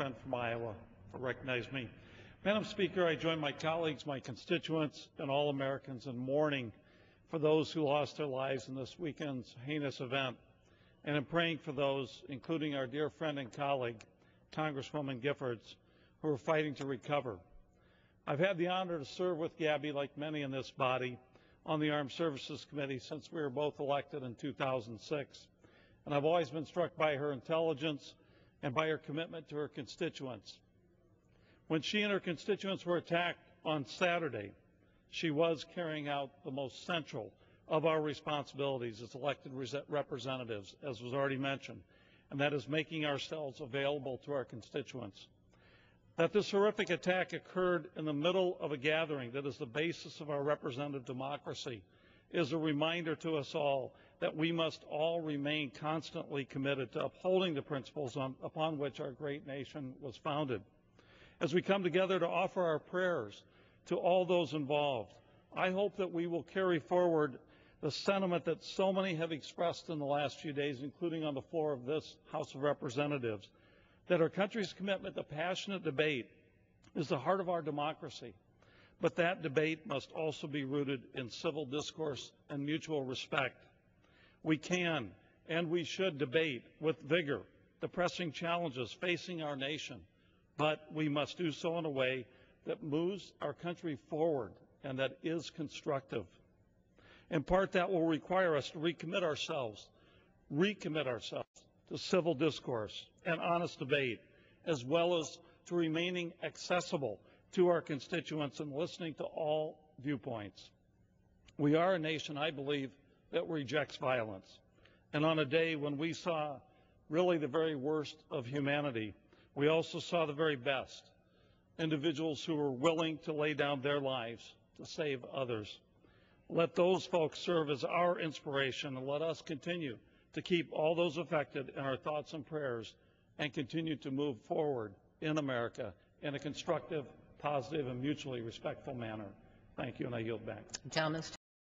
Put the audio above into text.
friend from Iowa, for recognizing me. Madam Speaker, I join my colleagues, my constituents, and all Americans in mourning for those who lost their lives in this weekend's heinous event, and in praying for those, including our dear friend and colleague, Congresswoman Giffords, who are fighting to recover. I've had the honor to serve with Gabby, like many in this body, on the Armed Services Committee since we were both elected in 2006. And I've always been struck by her intelligence and by her commitment to her constituents. When she and her constituents were attacked on Saturday, she was carrying out the most central of our responsibilities as elected representatives, as was already mentioned, and that is making ourselves available to our constituents. That this horrific attack occurred in the middle of a gathering that is the basis of our representative democracy is a reminder to us all that we must all remain constantly committed to upholding the principles upon which our great nation was founded. As we come together to offer our prayers to all those involved, I hope that we will carry forward the sentiment that so many have expressed in the last few days, including on the floor of this House of Representatives, that our country's commitment to passionate debate is the heart of our democracy. But that debate must also be rooted in civil discourse and mutual respect. We can and we should debate with vigor the pressing challenges facing our nation, but we must do so in a way that moves our country forward and that is constructive. In part, that will require us to recommit ourselves to civil discourse and honest debate, as well as to remaining accessible to our constituents and listening to all viewpoints. We are a nation, I believe, that rejects violence. And on a day when we saw really the very worst of humanity, we also saw the very best, individuals who were willing to lay down their lives to save others. Let those folks serve as our inspiration, and let us continue to keep all those affected in our thoughts and prayers and continue to move forward in America in a constructive, positive, and mutually respectful manner. Thank you, and I yield back. Gentleman's